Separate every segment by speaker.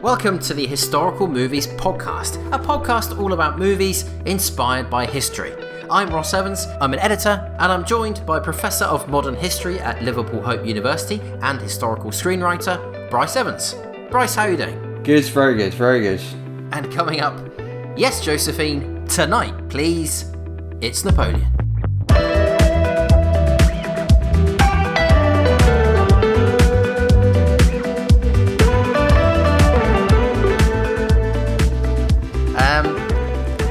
Speaker 1: Welcome to the Historical Movies Podcast, a podcast all about movies inspired by history. I'm Ros Evans, I'm an editor, and I'm joined by Professor of Modern History at Liverpool Hope University and historical screenwriter, Bryce Evans. Bryce, how are you doing?
Speaker 2: Good, very good, very good.
Speaker 1: And coming up, yes, Josephine, tonight, please, it's Napoleon.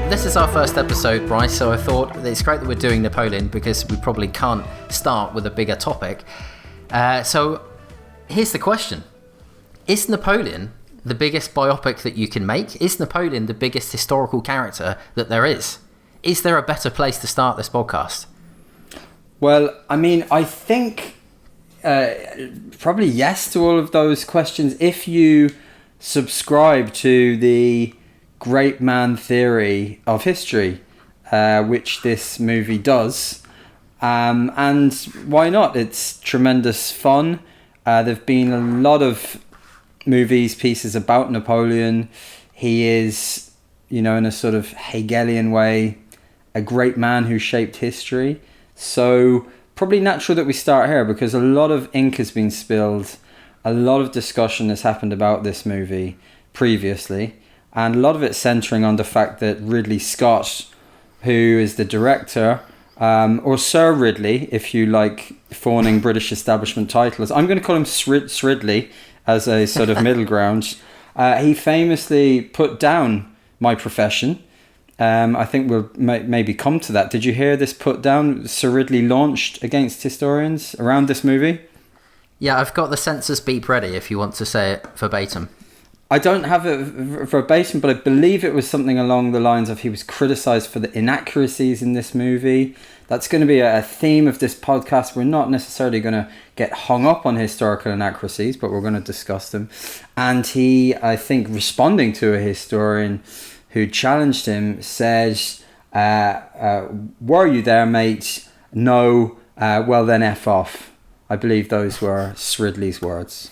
Speaker 1: This is our first episode, Bryce, so I thought it's great that we're doing Napoleon because we probably can't start with a bigger topic. So here's the question. Is Napoleon the biggest biopic that you can make? Is Napoleon the biggest historical character that there is? Is there a better place to start this podcast?
Speaker 2: Well, I mean, I think probably yes to all of those questions. If you subscribe to the great man theory of history, which this movie does. And why not? It's tremendous fun. There've been a lot of movies, pieces about Napoleon. He is, in a sort of Hegelian way, a great man who shaped history. So probably natural that we start here because a lot of ink has been spilled. A lot of discussion has happened about this movie previously. And a lot of it centering on the fact that Ridley Scott, who is the director, or Sir Ridley, if you like fawning British establishment titles. I'm going to call him Sridley as a sort of middle ground. He famously put down my profession. I think we'll maybe come to that. Did you hear this put down Sir Ridley launched against historians around this movie?
Speaker 1: Yeah, I've got the census beep ready if you want to say it verbatim.
Speaker 2: I don't have it verbatim, but I believe it was something along the lines of he was criticised for the inaccuracies in this movie. That's going to be a theme of this podcast. We're not necessarily going to get hung up on historical inaccuracies, but we're going to discuss them. And he, I think, responding to a historian who challenged him, says, were you there, mate? No. Well, then F off. I believe those were Sridley's words.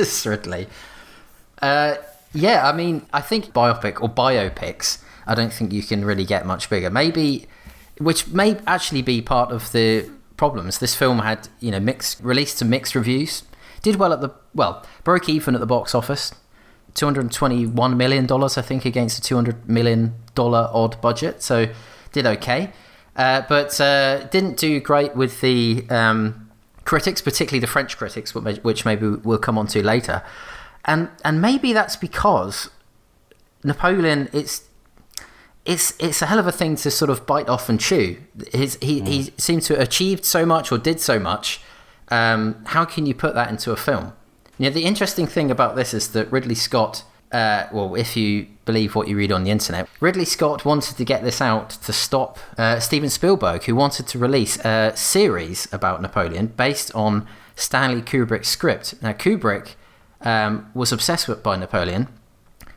Speaker 1: Sridley. Yeah, I mean, I think biopic or biopics, I don't think you can really get much bigger. Maybe, which may actually be part of the problems. This film had, released to mixed reviews. Did well broke even at the box office. $221 million, I think, against a $200 million odd budget. So did okay. But didn't do great with the critics, particularly the French critics, which maybe we'll come on to later. And maybe that's because Napoleon, it's a hell of a thing to sort of bite off and chew. He seemed to have achieved so much or did so much. How can you put that into a film? The interesting thing about this is that Ridley Scott, if you believe what you read on the internet, Ridley Scott wanted to get this out to stop Steven Spielberg, who wanted to release a series about Napoleon based on Stanley Kubrick's script. Now, Kubrick was obsessed by Napoleon,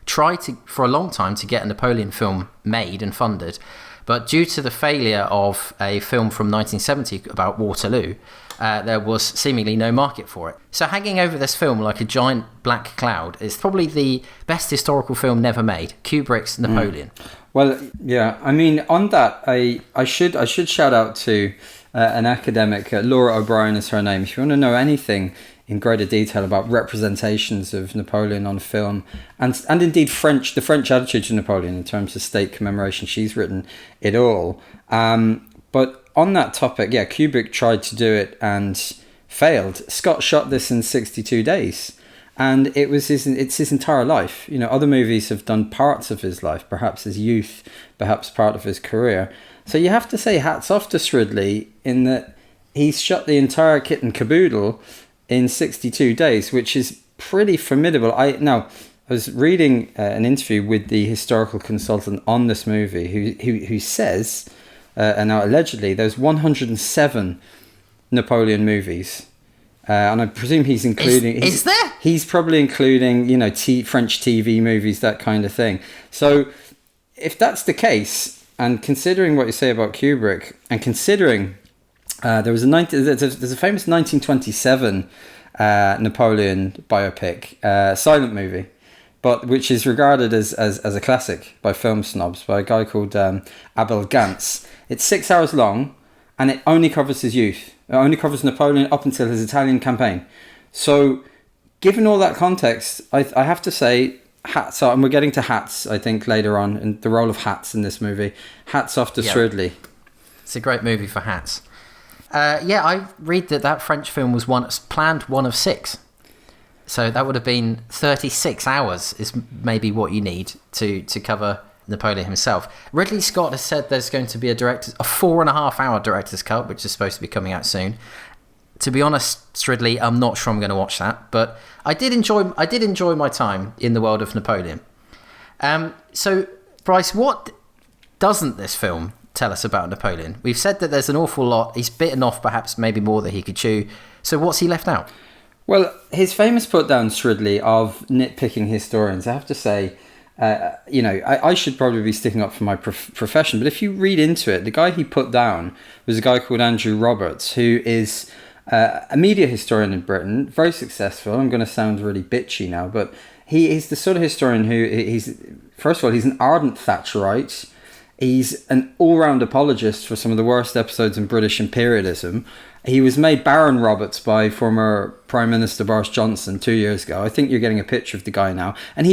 Speaker 1: tried for a long time to get a Napoleon film made and funded, but due to the failure of a film from 1970 about Waterloo, there was seemingly no market for it. So hanging over this film like a giant black cloud is probably the best historical film never made, Kubrick's Napoleon.
Speaker 2: Well, yeah, I mean, on that, I should shout out to an academic, Laura O'Brien is her name. If you want to know anything in greater detail about representations of Napoleon on film and indeed the French attitude to Napoleon in terms of state commemoration, she's written it all. But on that topic, yeah, Kubrick tried to do it and failed. Scott shot this in 62 days and it's his entire life. Other movies have done parts of his life, perhaps his youth, perhaps part of his career. So you have to say hats off to Sridley in that he's shot the entire kit and caboodle in 62 days, which is pretty formidable. I was reading an interview with the historical consultant on this movie who says, and now allegedly, there's 107 Napoleon movies. And I presume he's including...
Speaker 1: Is there?
Speaker 2: He's probably including, French TV movies, that kind of thing. So if that's the case, and considering what you say about Kubrick, and considering there's a famous 1927 Napoleon biopic, silent movie, but which is regarded as a classic by film snobs, by a guy called Abel Gance. It's 6 hours long, and it only covers his youth. It only covers Napoleon up until his Italian campaign. So, given all that context, I have to say, hats off, and we're getting to hats, I think, later on, and the role of hats in this movie. Hats off to Sridley.
Speaker 1: It's a great movie for hats. I read that French film was planned one of 6. So that would have been 36 hours is maybe what you need to cover Napoleon himself. Ridley Scott has said there's going to be a 4.5 hour director's cut, which is supposed to be coming out soon. To be honest, Sridley, I'm not sure I'm going to watch that, but I did enjoy my time in the world of Napoleon. So, Bryce, what doesn't this film tell us about Napoleon? We've said that there's an awful lot. He's bitten off perhaps maybe more than he could chew. So what's he left out?
Speaker 2: Well, his famous put down, Sridley, of nitpicking historians, I have to say, I should probably be sticking up for my profession, but if you read into it, the guy he put down was a guy called Andrew Roberts, who is a media historian in Britain, very successful. I'm going to sound really bitchy now, but he is the sort of historian first of all, he's an ardent Thatcherite. He's an all-round apologist for some of the worst episodes in British imperialism. He was made Baron Roberts by former Prime Minister Boris Johnson 2 years ago. I think you're getting a picture of the guy now. And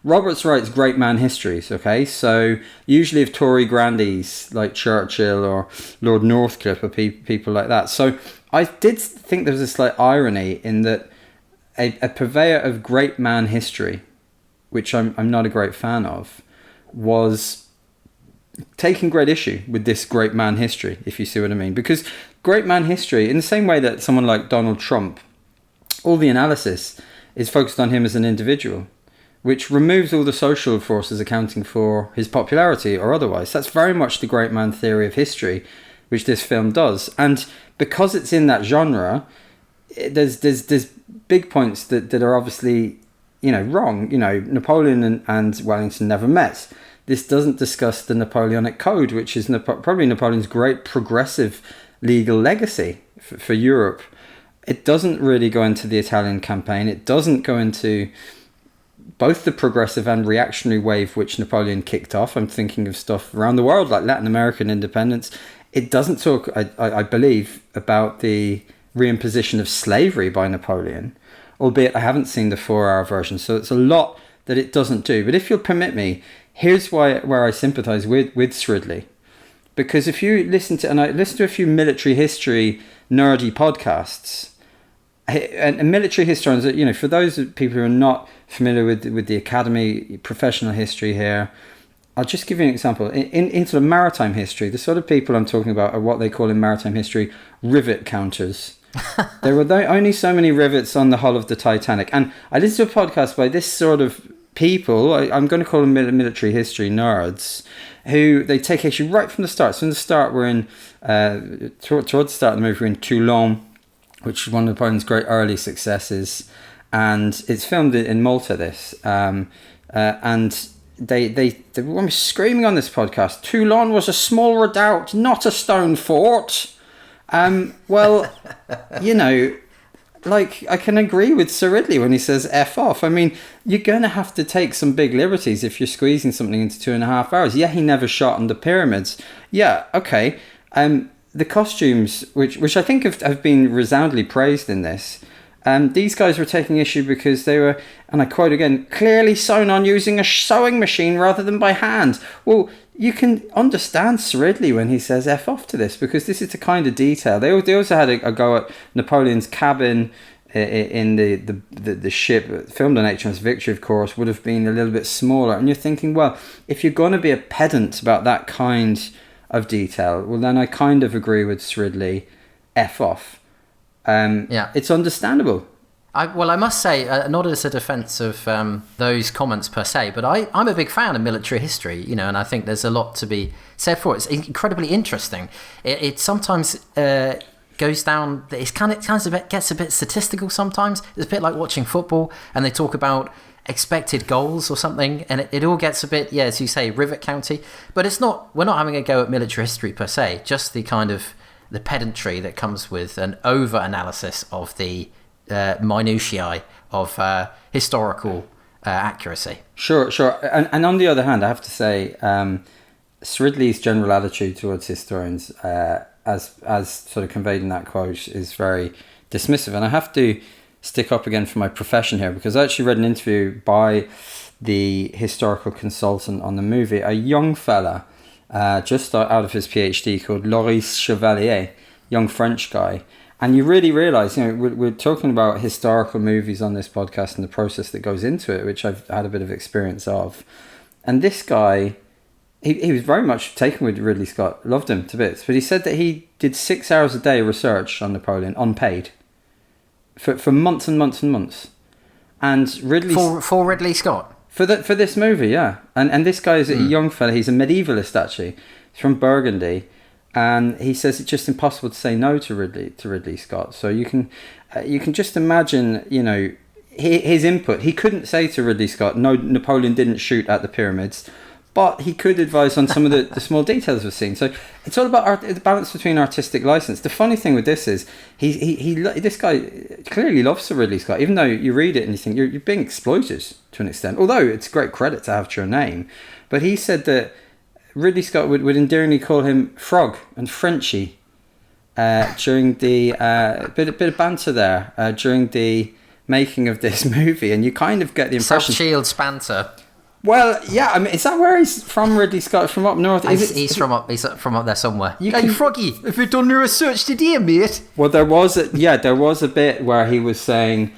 Speaker 2: Roberts writes great man histories, okay? So usually of Tory grandees like Churchill or Lord Northcliffe or people like that. So I did think there was a slight irony in that a purveyor of great man history, which I'm not a great fan of, was taking great issue with this great man history, if you see what I mean. Because great man history, in the same way that someone like Donald Trump, all the analysis is focused on him as an individual, which removes all the social forces accounting for his popularity or otherwise. That's very much the great man theory of history, which this film does. And because it's in that genre, there's big points that are obviously, wrong. Napoleon and Wellington never met. This doesn't discuss the Napoleonic Code, which is probably Napoleon's great progressive legal legacy for Europe. It doesn't really go into the Italian campaign. It doesn't go into both the progressive and reactionary wave which Napoleon kicked off. I'm thinking of stuff around the world like Latin American independence. It doesn't talk, I believe, about the reimposition of slavery by Napoleon, albeit I haven't seen the 4-hour version. So it's a lot that it doesn't do. But if you'll permit me, here's where I sympathise with Sridley. Because if you listen to a few military history nerdy podcasts, and military historians, for those people who are not familiar with the academy, professional history here, I'll just give you an example. In sort of maritime history, the sort of people I'm talking about are what they call in maritime history rivet counters. There were only so many rivets on the hull of the Titanic. And I listened to a podcast by this sort of people, I'm going to call them military history nerds, who they take issue right from the start. So in the start, we're in, towards the start of the movie, we're in Toulon, which is one of Napoleon's great early successes. And it's filmed in Malta, this. And they were screaming on this podcast, Toulon was a small redoubt, not a stone fort. I can agree with Sir Ridley when he says F off. I mean, you're going to have to take some big liberties if you're squeezing something into 2.5 hours. Yeah, he never shot on the pyramids. Yeah, okay. The costumes, which I think have been resoundingly praised in this, these guys were taking issue because they were, and I quote again, clearly sewn on using a sewing machine rather than by hand. Well, you can understand Sir Ridley when he says F off to this, because this is the kind of detail. They also had a go at Napoleon's cabin in the ship, filmed on HMS Victory, of course, would have been a little bit smaller. And you're thinking, well, if you're going to be a pedant about that kind of detail, well, then I kind of agree with Sir Ridley, F off. It's understandable.
Speaker 1: I must say, not as a defence of those comments per se, but I'm a big fan of military history, and I think there's a lot to be said for it. It's incredibly interesting. It sometimes goes down. It gets a bit statistical sometimes. It's a bit like watching football, and they talk about expected goals or something, and it all gets a bit, as you say, rivet county. But it's not. We're not having a go at military history per se. Just the kind of the pedantry that comes with an over analysis of the minutiae of historical accuracy.
Speaker 2: Sure. And on the other hand, I have to say, Sridley's general attitude towards historians, as sort of conveyed in that quote, is very dismissive. And I have to stick up again for my profession here, because I actually read an interview by the historical consultant on the movie, a young fella, just out of his PhD, called Ros Chevalier, young French guy. And you really realise, we're talking about historical movies on this podcast and the process that goes into it, which I've had a bit of experience of. And this guy, he was very much taken with Ridley Scott, loved him to bits, but he said that he did 6 hours a day research on Napoleon, unpaid, for months and months and months. And Ridley...
Speaker 1: For Ridley Scott?
Speaker 2: For this movie, yeah. And this guy is a young fella, he's a medievalist actually, he's from Burgundy. And he says it's just impossible to say no to Ridley Scott. So you can just imagine, his input. He couldn't say to Ridley Scott, no, Napoleon didn't shoot at the pyramids, but he could advise on some of the small details of the scene. So it's all about the balance between artistic license. The funny thing with this is this guy clearly loves Sir Ridley Scott, even though you read it and you think you're being exploited to an extent. Although it's great credit to have to your name, but he said that Ridley Scott would endearingly call him Frog and Frenchie during the bit of banter there during the making of this movie, and you kind of get the impression.
Speaker 1: Soft Shields banter.
Speaker 2: Well, yeah, I mean, is that where he's from? Ridley Scott, from up north?
Speaker 1: He's from up there somewhere. Hey, Froggy, have you done your research today, mate?
Speaker 2: Well, there was a bit where he was saying,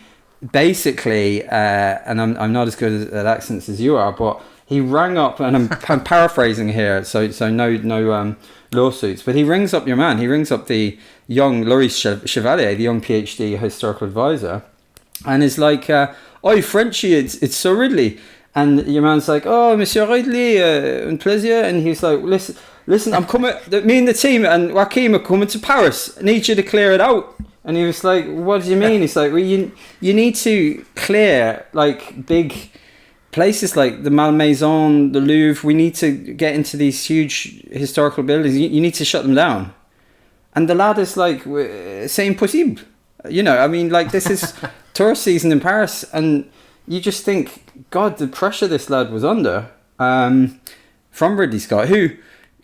Speaker 2: basically, and I'm not as good at accents as you are, but he rang up, and I'm paraphrasing here, so no lawsuits, but he rings up your man. He rings up the young Ros Chevalier, the young PhD historical advisor, and is like, "Oi, Frenchie, it's Sir Ridley." And your man's like, "Oh, Monsieur Ridley, un plaisir." And he's like, listen, I'm coming, me and the team and Joachim are coming to Paris. I need you to clear it out. And he was like, "What do you mean?" He's like, "Well, you need to clear, like, big places like the Malmaison, the Louvre. We need to get into these huge historical buildings. You need to shut them down." And the lad is like, "C'est impossible." I mean, like, this is tourist season in Paris, and you just think, God, the pressure this lad was under from Ridley Scott, who,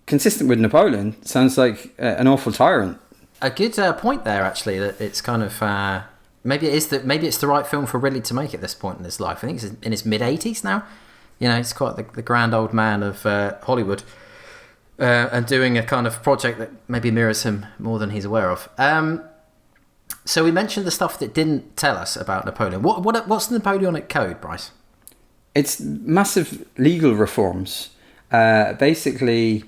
Speaker 2: consistent with Napoleon, sounds like an awful tyrant.
Speaker 1: A good point there, actually, that it's kind of maybe it's the right film for Ridley to make at this point in his life. I think he's in his mid-80s now. He's quite the grand old man of Hollywood, and doing a kind of project that maybe mirrors him more than he's aware of. So we mentioned the stuff that didn't tell us about Napoleon. What's the Napoleonic Code, Bryce?
Speaker 2: It's massive legal reforms, basically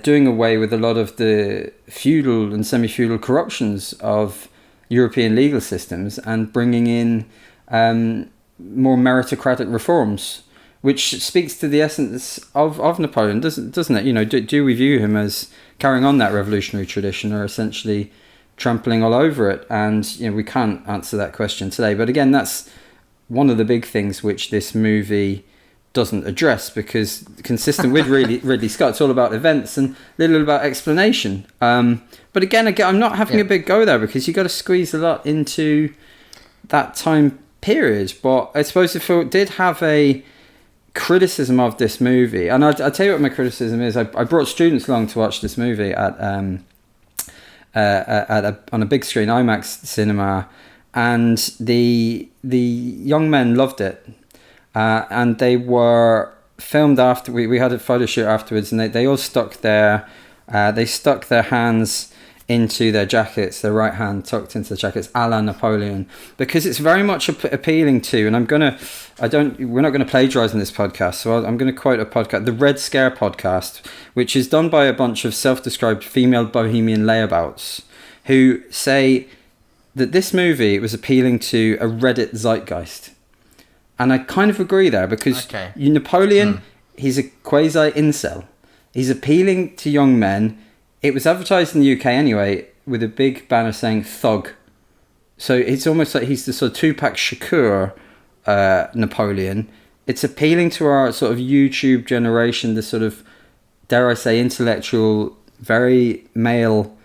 Speaker 2: doing away with a lot of the feudal and semi-feudal corruptions of European legal systems and bringing in more meritocratic reforms, which speaks to the essence of Napoleon, doesn't it? Do we view him as carrying on that revolutionary tradition, or essentially trampling all over it? And we can't answer that question today, but again, that's one of the big things which this movie doesn't address, because consistent with Ridley Scott, it's all about events and little about explanation. But again, I'm not having a big go there, because you got to squeeze a lot into that time period. But I suppose if I did have a criticism of this movie, and I'll tell you what my criticism is. I brought students along to watch this movie on a big screen IMAX cinema, and the young men loved it, and they were filmed after we had a photo shoot afterwards, and they all stuck their hands into their jackets, their right hand tucked into the jackets, a la Napoleon, because it's very much appealing to, and we're not going to plagiarize in this podcast, so I'm going to quote a podcast, the Red Scare podcast, which is done by a bunch of self-described female bohemian layabouts who say that this movie was appealing to a Reddit zeitgeist. And I kind of agree there, because Napoleon, he's a quasi-incel. He's appealing to young men. It was advertised in the UK anyway, with a big banner saying thug. So it's almost like he's the sort of Tupac Shakur Napoleon. It's appealing to our sort of YouTube generation, the sort of, dare I say, intellectual, very male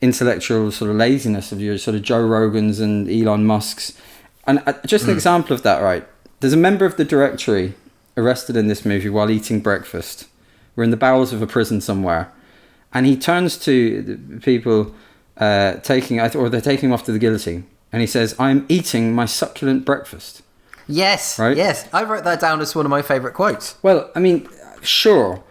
Speaker 2: intellectual sort of laziness of your sort of Joe Rogans and Elon Musks. And just an example of that, right? There's a member of the Directory arrested in this movie while eating breakfast. We're in the bowels of a prison somewhere. And he turns to the people they're taking him off to the guillotine. And he says, "I'm eating my succulent breakfast."
Speaker 1: Yes,
Speaker 2: right?
Speaker 1: Yes. I wrote that down as one of my favourite quotes.
Speaker 2: Well, I mean, sure.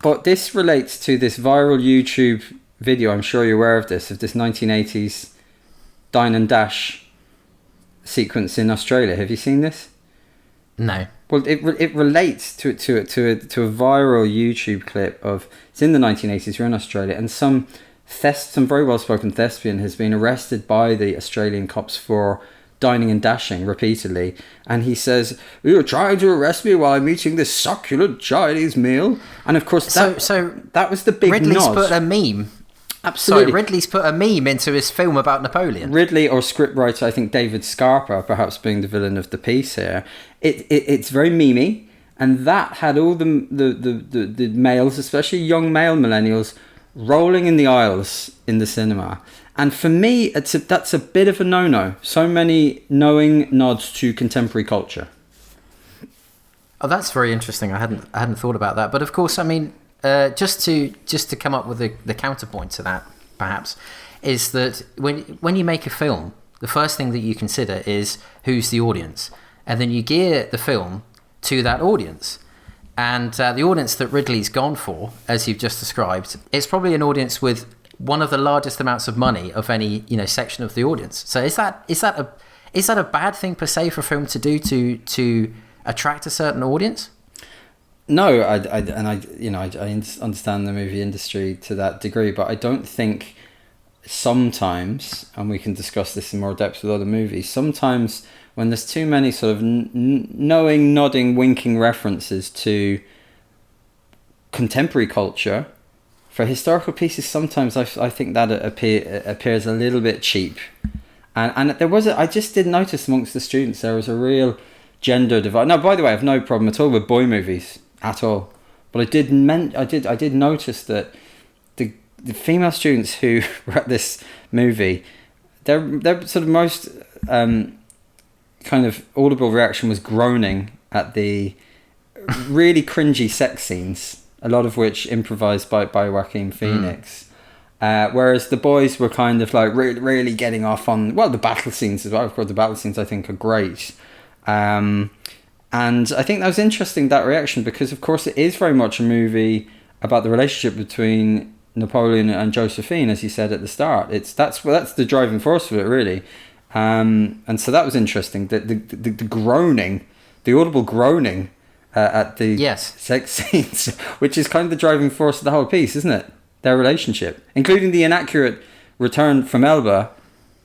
Speaker 2: But this relates to this viral YouTube video, I'm sure you're aware of this 1980s Dine and Dash sequence in Australia. Have you seen this?
Speaker 1: No.
Speaker 2: Well, it relates to a viral YouTube clip of, it's in the 1980s, you're in Australia, and some very well-spoken thespian has been arrested by the Australian cops for dining and dashing repeatedly, and he says, "You're trying to arrest me while I'm eating this succulent Chinese meal." And of course, that was the big
Speaker 1: Ridley's
Speaker 2: nod.
Speaker 1: put a meme.
Speaker 2: Absolutely.
Speaker 1: Sorry, Ridley's put a meme into his film about Napoleon.
Speaker 2: Ridley, or scriptwriter, I think David Scarpa, perhaps being the villain of the piece here. It's very memey, and that had all the males, especially young male millennials, rolling in the aisles in the cinema. And for me, that's a bit of a no-no. So many knowing nods to contemporary culture.
Speaker 1: Oh, that's very interesting. I hadn't thought about that. But of course, I mean, just to come up with the counterpoint to that, perhaps, is that when you make a film, the first thing that you consider is who's the audience, and then you gear the film to that audience. And the audience that Ridley's gone for, as you've just described, is probably an audience with one of the largest amounts of money of any section of the audience. So is that a bad thing per se for a film to do to attract a certain audience?
Speaker 2: No, I understand the movie industry to that degree, but I don't think sometimes, and we can discuss this in more depth with other movies, sometimes when there's too many sort of knowing, nodding, winking references to contemporary culture, for historical pieces, sometimes I think that appears a little bit cheap. And I just did notice amongst the students there was a real gender divide. Now, by the way, I have no problem at all with boy movies at all, but I did notice that the female students who were at this movie, their sort of most kind of audible reaction was groaning at the really cringy sex scenes, a lot of which improvised by Joaquin Phoenix. Whereas the boys were kind of like really getting off on, well, the battle scenes as well. Of course, the battle scenes I think are great. And I think that was interesting, that reaction, because of course it is very much a movie about the relationship between Napoleon and Josephine, as you said at the start. That's the driving force of it, really. And so that was interesting. The groaning, the audible groaning at the sex scenes, which is kind of the driving force of the whole piece, isn't it? Their relationship, including the inaccurate return from Elba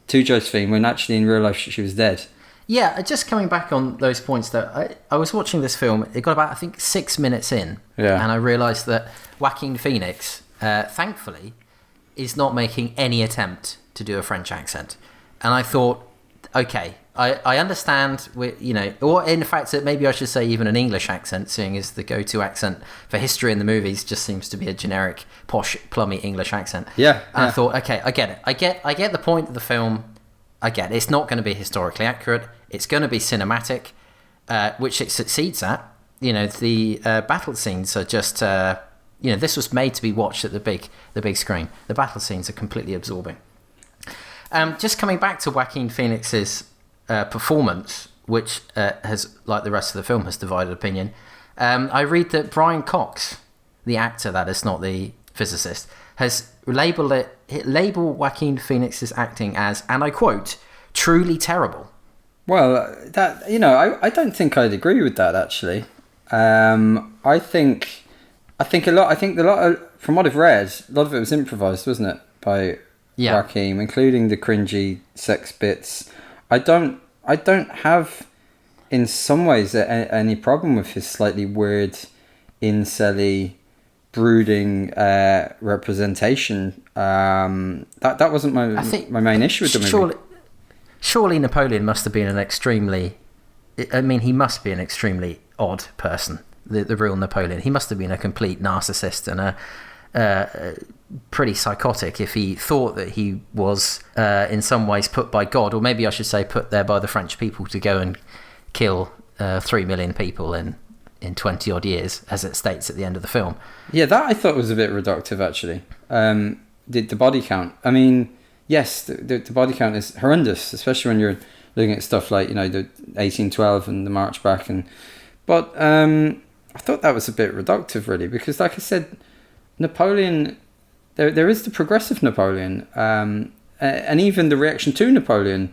Speaker 2: to Josephine when actually in real life she was dead.
Speaker 1: Yeah, just coming back on those points, though, I was watching this film. It got about, I think, 6 minutes in, and I realised that Joaquin Phoenix, thankfully, is not making any attempt to do a French accent. And I thought, okay, I understand, or in fact, maybe I should say even an English accent, seeing as the go-to accent for history in the movies just seems to be a generic, posh, plummy English accent.
Speaker 2: Yeah.
Speaker 1: And I thought, okay, I get it. I get the point of the film. I get it. It's not going to be historically accurate. It's going to be cinematic, which it succeeds at. The battle scenes are just, this was made to be watched at the big screen. The battle scenes are completely absorbing. Just coming back to Joaquin Phoenix's performance, which has, like the rest of the film, has divided opinion. I read that Brian Cox, the actor, that is not the physicist, has labelled Joaquin Phoenix's acting as, and I quote, truly terrible.
Speaker 2: Well, that I don't think I'd agree with that, actually. I think a lot of, from what I've read, a lot of it was improvised, wasn't it, by Joaquin, including the cringy sex bits. I don't have, in some ways, any problem with his slightly weird, incelly, brooding representation. That wasn't my main issue with the movie.
Speaker 1: Surely Napoleon must have been an extremely odd person, the real Napoleon. He must have been a complete narcissist and a pretty psychotic if he thought that he was in some ways put by God, or maybe I should say put there by the French people to go and kill 3 million people in 20 odd years, as it states at the end of the film.
Speaker 2: Yeah, that I thought was a bit reductive, actually. The body count. I mean, yes, the body count is horrendous, especially when you're looking at stuff like, the 1812 and the March Back. But I thought that was a bit reductive, really, because, like I said, Napoleon, there is the progressive Napoleon, and even the reaction to Napoleon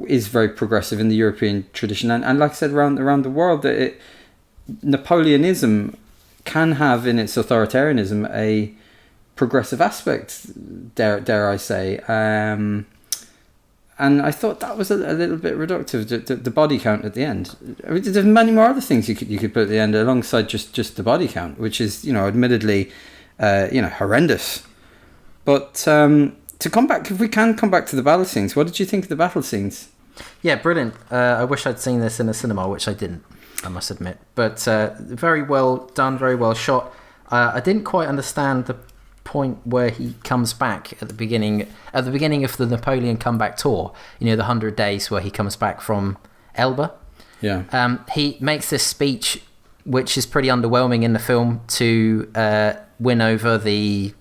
Speaker 2: is very progressive in the European tradition. And like I said, around the world, Napoleonism can have in its authoritarianism a progressive aspect, dare I say. And I thought that was a little bit reductive, the body count at the end. I mean, there's many more other things you could put at the end alongside just the body count, which is, admittedly, horrendous. But to come back, if we can come back to the battle scenes, what did you think of the battle scenes?
Speaker 1: Yeah, brilliant. I wish I'd seen this in a cinema, which I didn't, I must admit. But very well done, very well shot. I didn't quite understand the point where he comes back at the beginning of the Napoleon comeback tour, the 100 days where he comes back from Elba.
Speaker 2: Yeah.
Speaker 1: He makes this speech which is pretty underwhelming in the film to win over the,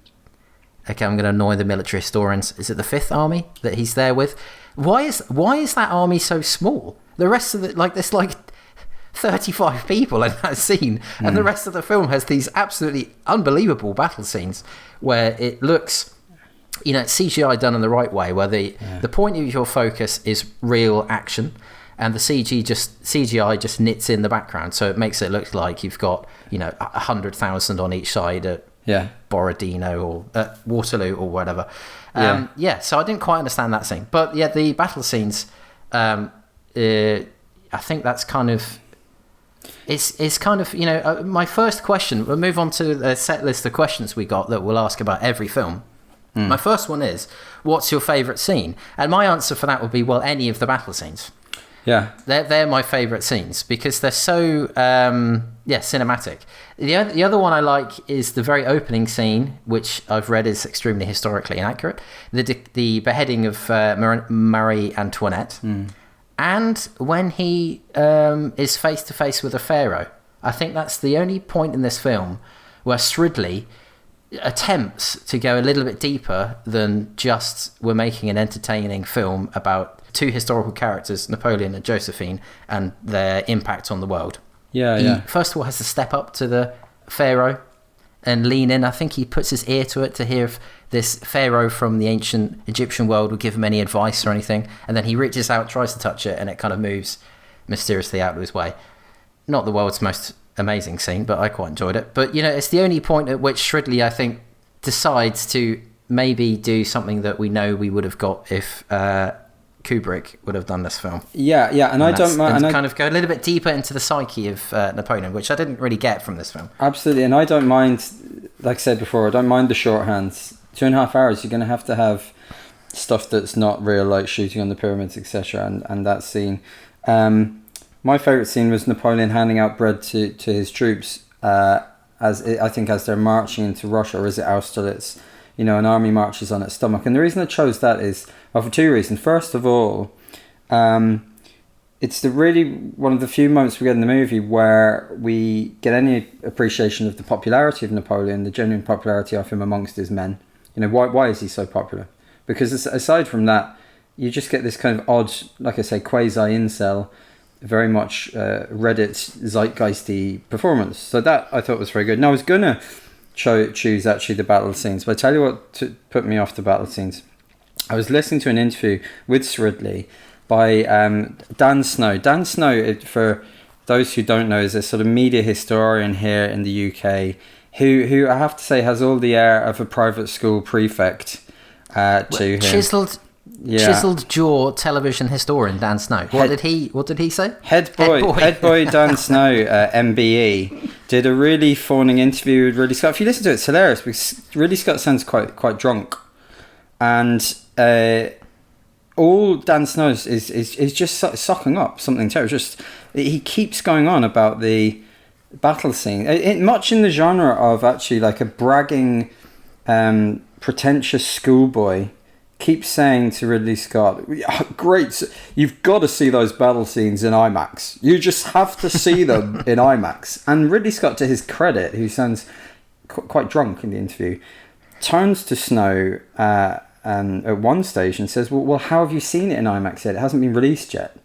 Speaker 1: okay, I'm going to annoy the military historians, is it the Fifth Army that he's there with? Why is that army so small? The rest of it, there's 35 people in that scene, and the rest of the film has these absolutely unbelievable battle scenes where it looks, it's CGI done in the right way, where the point of your focus is real action, and the CGI just knits in the background, so it makes it look like you've got 100,000 on each side at Borodino or at Waterloo or whatever. So I didn't quite understand that scene, but the battle scenes, I think that's kind of. It's kind of, my first question, we'll move on to the set list of questions we got that we'll ask about every film. My first one is, what's your favourite scene? And my answer for that would be, well, any of the battle scenes.
Speaker 2: Yeah.
Speaker 1: They're my favourite scenes because they're so, cinematic. The other one I like is the very opening scene, which I've read is extremely historically inaccurate. The beheading of Marie Antoinette. And when he is face to face with a pharaoh. I think that's the only point in this film where Sridley attempts to go a little bit deeper than just we're making an entertaining film about two historical characters, Napoleon and Josephine, and their impact on the world. He first of all has to step up to the pharaoh and lean in. I think he puts his ear to it to hear if this pharaoh from the ancient Egyptian world would give him any advice or anything, and then he reaches out, tries to touch it, and it kind of moves mysteriously out of his way. Not the world's most amazing scene, but I quite enjoyed it. But it's the only point at which Sridley, I think, decides to maybe do something that we know we would have got if Kubrick would have done this film.
Speaker 2: And I don't mind,
Speaker 1: and kind of go a little bit deeper into the psyche of Napoleon, which I didn't really get from this film.
Speaker 2: Absolutely, and I don't mind, like I said before, I don't mind the shorthands. 2.5 hours, you're going to have stuff that's not real, like shooting on the pyramids, etc. And that scene. My favourite scene was Napoleon handing out bread to his troops as they're marching into Russia, or is it Austerlitz? An army marches on its stomach. And the reason I chose that is for two reasons. First of all, it's one of the few moments we get in the movie where we get any appreciation of the popularity of Napoleon, the genuine popularity of him amongst his men. Why is he so popular? Because aside from that, you just get this kind of odd, like I say, quasi-incel, very much Reddit zeitgeisty performance. So that I thought was very good. And I was going to choose actually the battle scenes, but I tell you what put me off the battle scenes. I was listening to an interview with Sir Ridley by Dan Snow. Dan Snow, for those who don't know, is a sort of media historian here in the UK who I have to say has all the air of a private school prefect to him.
Speaker 1: Chiseled jaw television historian Dan Snow. What did he say?
Speaker 2: Head boy Dan Snow, MBE, did a really fawning interview with Ridley Scott. If you listen to it, it's hilarious because Ridley Scott sounds quite drunk, and all Dan Snow is just socking up something terrible. Just he keeps going on about the battle scene, much in the genre of actually like a bragging, pretentious schoolboy keeps saying to Ridley Scott, great, you've got to see those battle scenes in IMAX. You just have to see them in IMAX. And Ridley Scott, to his credit, who sounds quite drunk in the interview, turns to Snow at one stage and says, well, how have you seen it in IMAX yet? It hasn't been released yet.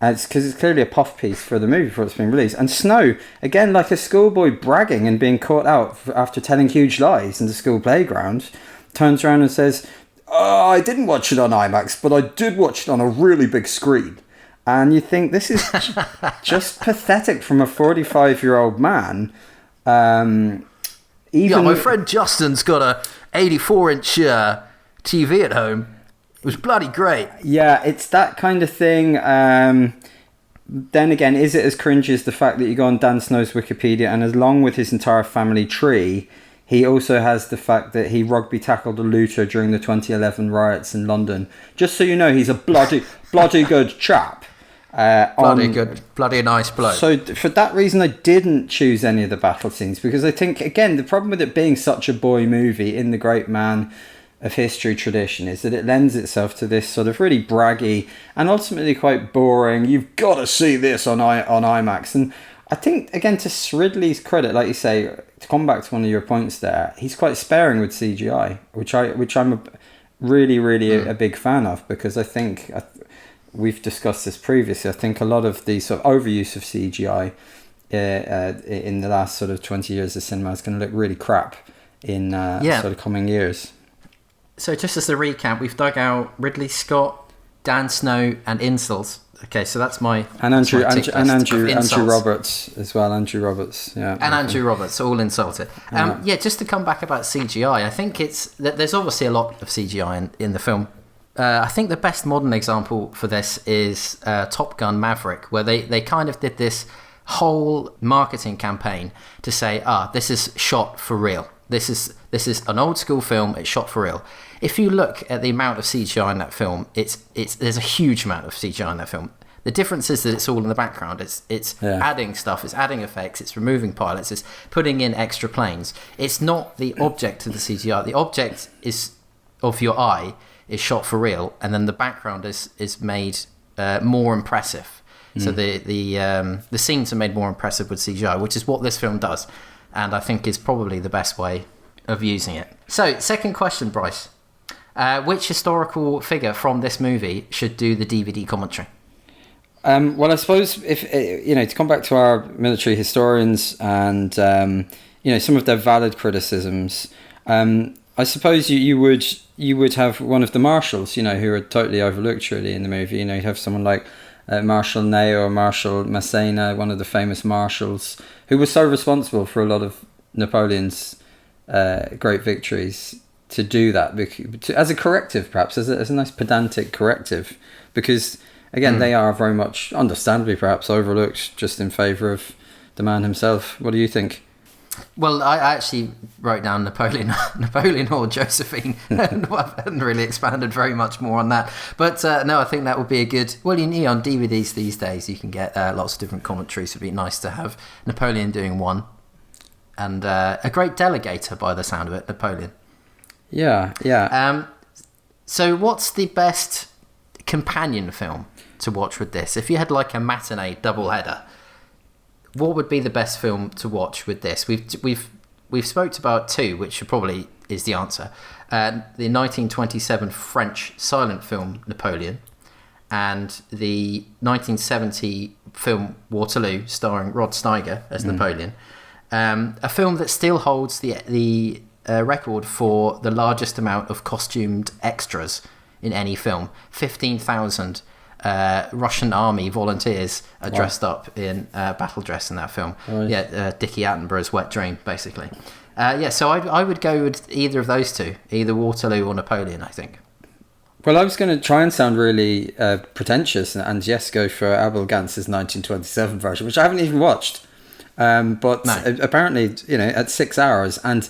Speaker 2: And it's because it's clearly a puff piece for the movie before it's been released. And Snow, again, like a schoolboy bragging and being caught out after telling huge lies in the school playground, turns around and says, oh, I didn't watch it on IMAX, but I did watch it on a really big screen. And you think, this is just pathetic from a 45-year-old man.
Speaker 1: My friend Justin's got a 84-inch TV at home. It was bloody great.
Speaker 2: Yeah, it's that kind of thing. Then again, is it as cringy as the fact that you go on Dan Snow's Wikipedia and along with his entire family tree, he also has the fact that he rugby tackled a looter during the 2011 riots in London. Just so you know, he's a bloody good chap.
Speaker 1: Bloody nice bloke.
Speaker 2: So for that reason, I didn't choose any of the battle scenes because I think, again, the problem with it being such a boy movie in the great man of history tradition is that it lends itself to this sort of really braggy and ultimately quite boring, you've got to see this on IMAX. And I think, again, to Sridley's credit, like you say, to come back to one of your points there, he's quite sparing with CGI, which I'm really a big fan of, because I think we've discussed this previously. I think a lot of the sort of overuse of CGI in the last sort of 20 years of cinema is going to look really crap in sort of coming years.
Speaker 1: So just as a recap, we've dug out Ridley Scott, Dan Snow, and Insults. Okay, so that's my
Speaker 2: Andrew Roberts as well. Andrew Roberts, yeah,
Speaker 1: and Andrew Roberts, all insulted. Just to come back about CGI, I think there's obviously a lot of CGI in the film. I think the best modern example for this is Top Gun Maverick, where they kind of did this whole marketing campaign to say, this is shot for real. This is an old school film. It's shot for real. If you look at the amount of CGI in that film, there's a huge amount of CGI in that film. The difference is that it's all in the background. It's adding stuff. It's adding effects. It's removing pilots. It's putting in extra planes. It's not the object of the CGI. The object is of your eye is shot for real, and then the background is made more impressive. So the scenes are made more impressive with CGI, which is what this film does, and I think is probably the best way of using it. So, second question, Bryce. Which historical figure from this movie should do the DVD commentary?
Speaker 2: Well, I suppose if to come back to our military historians and some of their valid criticisms, I suppose you would have one of the marshals, who are totally overlooked really in the movie. You'd have someone like Marshal Ney or Marshal Massena, one of the famous marshals, who was so responsible for a lot of Napoleon's great victories, to do that as a corrective, perhaps as a nice pedantic corrective, because again they are very much, understandably perhaps, overlooked just in favour of the man himself. What do you think?
Speaker 1: Well, I actually wrote down Napoleon or Josephine, and I hadn't really expanded very much more on that. But no, I think that would be a good... Well, on DVDs these days, you can get lots of different commentaries. It would be nice to have Napoleon doing one. And a great delegator, by the sound of it, Napoleon.
Speaker 2: Yeah.
Speaker 1: So what's the best companion film to watch with this? If you had like a matinee doubleheader, what would be the best film to watch with this? We've spoke about two, which probably is the answer. The 1927 French silent film Napoleon, and the 1970 film Waterloo, starring Rod Steiger as Napoleon. A film that still holds the record for the largest amount of costumed extras in any film. 15,000 Russian army volunteers are dressed up in battle dress in that film. Right. Dickie Attenborough's Wet Dream, basically. So I would go with either of those two, either Waterloo or Napoleon, I think.
Speaker 2: Well, I was going to try and sound really pretentious and go for Abel Gance's 1927 version, which I haven't even watched. But no. Apparently, at 6 hours and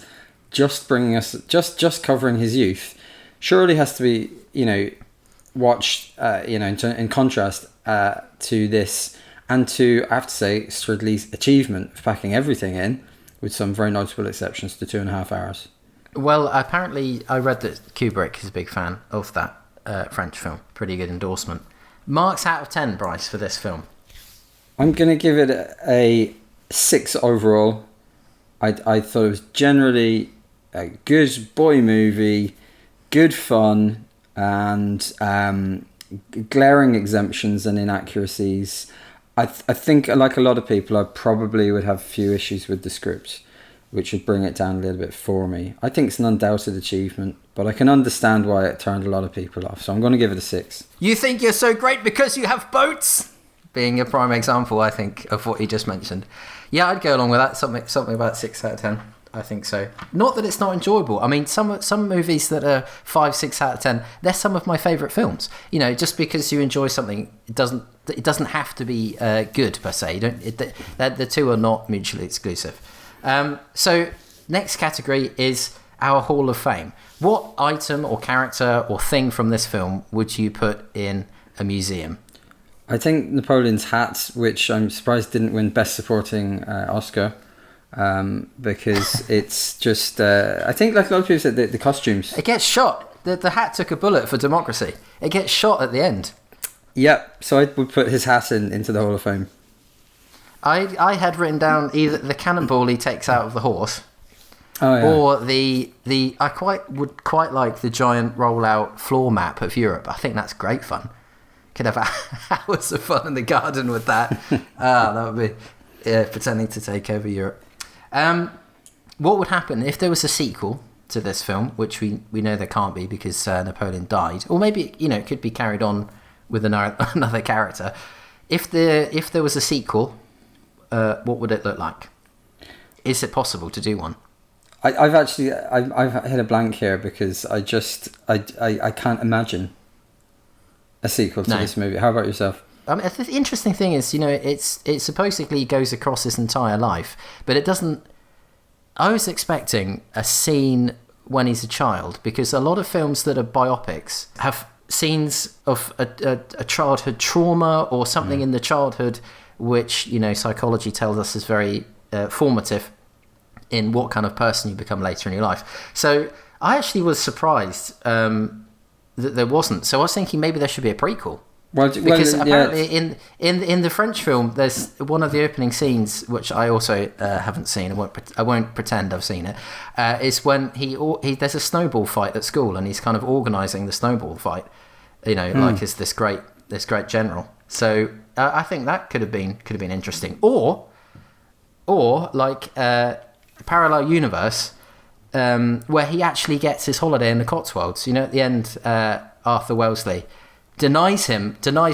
Speaker 2: just bringing us, just covering his youth, surely has to be, watched, in contrast to this, and to, I have to say, Sridley's achievement of packing everything in, with some very notable exceptions, to 2.5 hours.
Speaker 1: Well, apparently I read that Kubrick is a big fan of that French film. Pretty good endorsement. Marks out of 10, Bryce, for this film.
Speaker 2: I'm going to give it a 6 overall. I thought it was generally a good boy movie, good fun, and glaring exemptions and inaccuracies. I think, like a lot of people, I probably would have a few issues with the script, which would bring it down a little bit for me. I think it's an undoubted achievement, but I can understand why it turned a lot of people off. So I'm going to give it a 6.
Speaker 1: You think you're so great because you have boats? Being a prime example, I think, of what you just mentioned. Yeah, I'd go along with that. Something about 6 out of 10. I think so. Not that it's not enjoyable. I mean, some movies that are 5, 6 out of 10, they're some of my favourite films. You know, just because you enjoy something, it doesn't have to be good per se. The two are not mutually exclusive. So next category is our Hall of Fame. What item or character or thing from this film would you put in a museum?
Speaker 2: I think Napoleon's hat, which I'm surprised didn't win Best Supporting Oscar, because it's just... I think, like a lot of people said, the costumes.
Speaker 1: It gets shot. The hat took a bullet for democracy. It gets shot at the end.
Speaker 2: Yep, so I would put his hat into the Hall of Fame.
Speaker 1: I had written down either the cannonball he takes out of the horse, or the would quite like the giant rollout floor map of Europe. I think that's great fun. Could have hours of fun in the garden with that. That would be pretending to take over Europe. What would happen if there was a sequel to this film, which we know there can't be because Napoleon died, or maybe it could be carried on with another character. If there was a sequel, what would it look like? Is it possible to do one?
Speaker 2: I've hit a blank here because I can't imagine a sequel to this movie. How about yourself?
Speaker 1: I mean, the interesting thing is, it supposedly goes across his entire life, but it doesn't. I was expecting a scene when he's a child, because a lot of films that are biopics have scenes of a childhood trauma or something in the childhood, which psychology tells us is very formative in what kind of person you become later in your life. So I actually was surprised that there wasn't. So I was thinking maybe there should be a prequel. Because apparently in the French film, there's one of the opening scenes, which I also haven't seen. I won't pretend I've seen it. Is when he there's a snowball fight at school, and he's kind of organising the snowball fight. Like as this great general. So I think that could have been interesting. Or like a parallel universe where he actually gets his holiday in the Cotswolds. At the end, Arthur Wellesley denies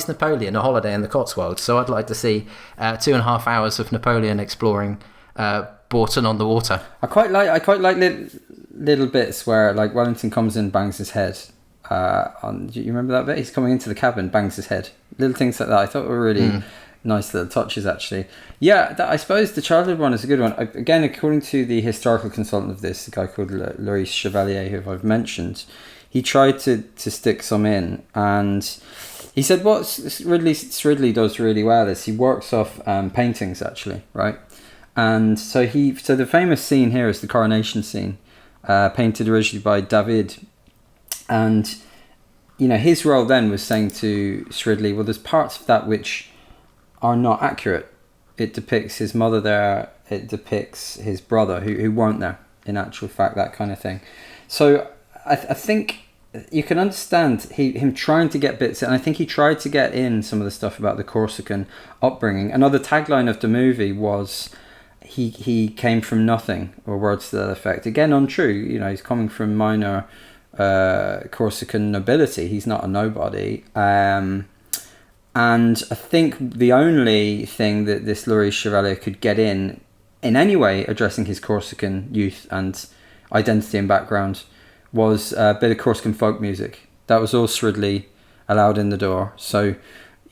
Speaker 1: Napoleon a holiday in the Cotswolds. So I'd like to see 2.5 hours of Napoleon exploring Bourton on the Water. I quite
Speaker 2: like little bits where like Wellington comes in, bangs his head. Do you remember that bit? He's coming into the cabin, bangs his head. Little things like that I thought were really nice little touches, actually. Yeah, I suppose the childhood one is a good one. Again, according to the historical consultant of this, a guy called Louis Chevalier, who I've mentioned, he tried to stick some in, and he said what Sridley does really well is he works off paintings, actually, right? And so the famous scene here is the coronation scene, painted originally by David. And his role then was saying to Sridley, well, there's parts of that which are not accurate. It depicts his mother there, it depicts his brother who weren't there, in actual fact, that kind of thing. So I think you can understand him trying to get bits, and I think he tried to get in some of the stuff about the Corsican upbringing. Another tagline of the movie was he came from nothing, or words to that effect. Again, untrue. He's coming from minor Corsican nobility. He's not a nobody. And I think the only thing that this Louis Chevalier could get in any way addressing his Corsican youth and identity and background was a bit of Corsican folk music. That was all Sridley allowed in the door. So,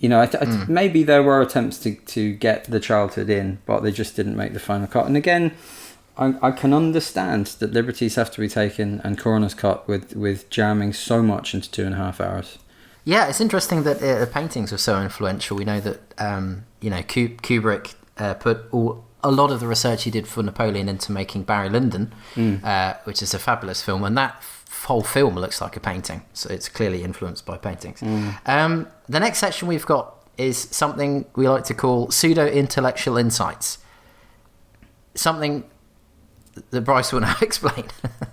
Speaker 2: maybe there were attempts to get the childhood in, but they just didn't make the final cut. And again, I can understand that liberties have to be taken and corners cut with jamming so much into 2.5 hours.
Speaker 1: Yeah, it's interesting that the paintings were so influential. We know that Kubrick put a lot of the research he did for Napoleon into making Barry Lyndon, which is a fabulous film, and that whole film looks like a painting, so it's clearly influenced by paintings. The next section we've got is something we like to call pseudo-intellectual insights. Something that Bryce will now explain.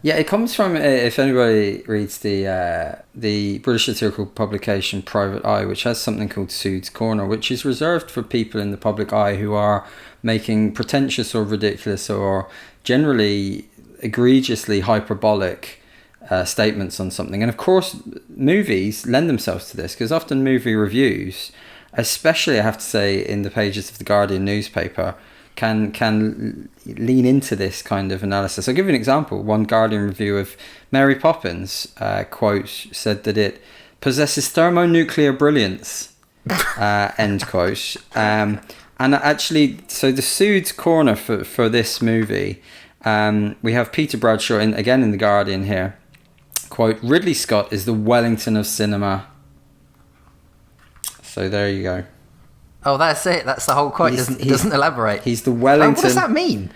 Speaker 2: Yeah, it comes from, if anybody reads the British satirical publication Private Eye, which has something called Sude's Corner, which is reserved for people in the public eye who are making pretentious or ridiculous or generally egregiously hyperbolic statements on something. And of course, movies lend themselves to this, because often movie reviews, especially I have to say in the pages of the Guardian newspaper, can lean into this kind of analysis. I'll give you an example. One Guardian review of Mary Poppins, quote, said that it possesses thermonuclear brilliance, end quote. And actually, so the Sude's Corner for this movie, we have Peter Bradshaw, again in the Guardian here, quote, Ridley Scott is the Wellington of cinema. So there you go.
Speaker 1: Oh, that's it. That's the whole quote. He doesn't elaborate.
Speaker 2: He's the Wellington.
Speaker 1: What does that mean?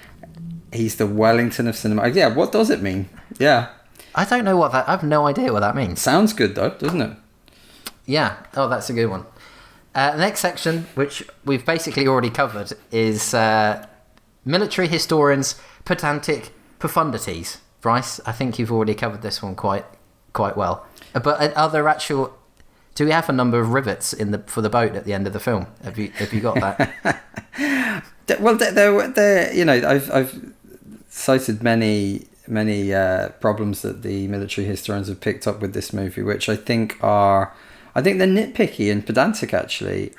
Speaker 2: He's the Wellington of cinema. Yeah, what does it mean? Yeah.
Speaker 1: I don't know I have no idea what that means.
Speaker 2: Sounds good though, doesn't it?
Speaker 1: Yeah. Oh, that's a good one. The next section, which we've basically already covered, is military historians' pedantic profundities. Bryce, I think you've already covered this one quite well. But are there actual... Do we have a number of rivets for the boat at the end of the film? Have you got that?
Speaker 2: Well, there. You know, I've cited many problems that the military historians have picked up with this movie, which I think they're nitpicky and pedantic actually.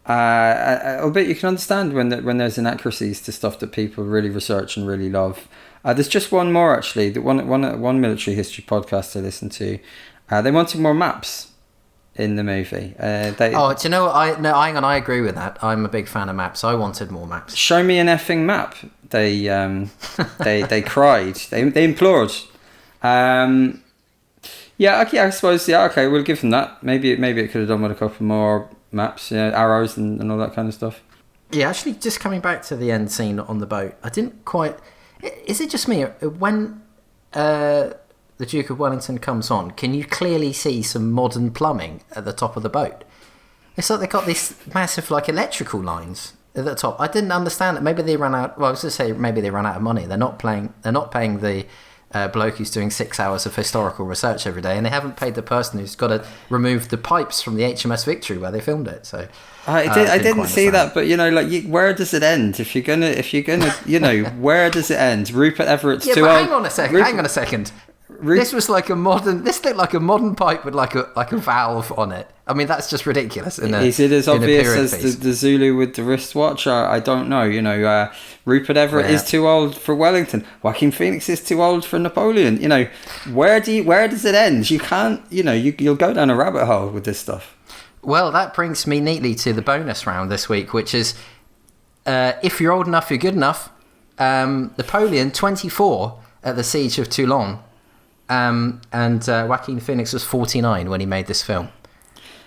Speaker 2: Albeit you can understand when there's inaccuracies to stuff that people really research and really love. There's just one more actually. That one military history podcast I listened to. They wanted more maps in the movie. Do
Speaker 1: you know what? Hang on, I agree with that. I'm a big fan of maps. I wanted more maps.
Speaker 2: Show me an effing map. They cried. They implored. Yeah, okay, I suppose. Yeah, okay, we'll give them that. Maybe it could have done with a couple more maps, arrows and all that kind of stuff.
Speaker 1: Yeah, actually, just coming back to the end scene on the boat, I didn't quite. Is it just me when? The Duke of Wellington comes on, can you clearly see some modern plumbing at the top of the boat? It's like they've got these massive electrical lines at the top. I didn't understand it. Maybe they ran out. Well, I was going to say maybe they ran out of money. They're not paying the bloke who's doing 6 hours of historical research every day, and they haven't paid the person who's got to remove the pipes from the HMS Victory where they filmed it. So
Speaker 2: I didn't see that, but where does it end? If you're gonna, where does it end? Rupert Everett's too old.
Speaker 1: Hang on a second. This was like a modern. This looked like a modern pipe with like a valve on it. I mean, that's just ridiculous.
Speaker 2: Is it as obvious as the Zulu with the wristwatch? I don't know. Rupert Everett is too old for Wellington. Joaquin Phoenix is too old for Napoleon. Where does it end? You can't. You'll go down a rabbit hole with this stuff.
Speaker 1: Well, that brings me neatly to the bonus round this week, which is if you're old enough, you're good enough. Napoleon, 24 at the Siege of Toulon. And Joaquin Phoenix was 49 when he made this film.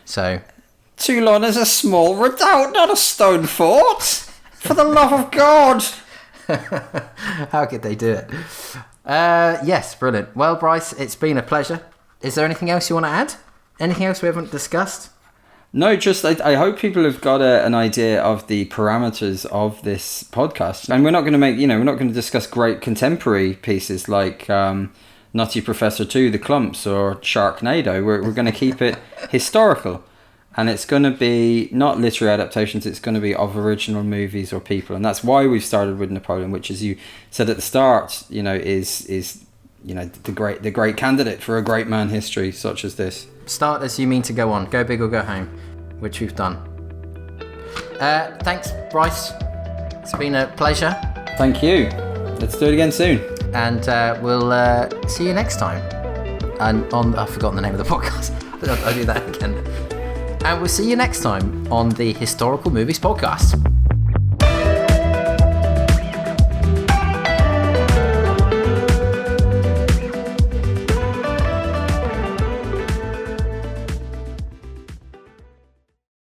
Speaker 1: So
Speaker 2: Toulon is a small redoubt, not a stone fort. For the love of God!
Speaker 1: How could they do it? Yes, brilliant. Well, Bryce, it's been a pleasure. Is there anything else you want to add? Anything else we haven't discussed?
Speaker 2: No, just I hope people have got an idea of the parameters of this podcast. And we're not going to we're not going to discuss great contemporary pieces like Nutty Professor 2, The Clumps, or Sharknado. We're going to keep it historical. And it's going to be not literary adaptations, it's going to be of original movies or people. And that's why we've started with Napoleon, which, as you said at the start, is the great candidate for a great man history such as this.
Speaker 1: Start as you mean to go on. Go big or go home, which we've done. Thanks, Bryce. It's been a pleasure.
Speaker 2: Thank you. Let's do it again soon.
Speaker 1: And we'll see you next time. And I've forgotten the name of the podcast. I'll do that again. And we'll see you next time on the Historical Movies Podcast.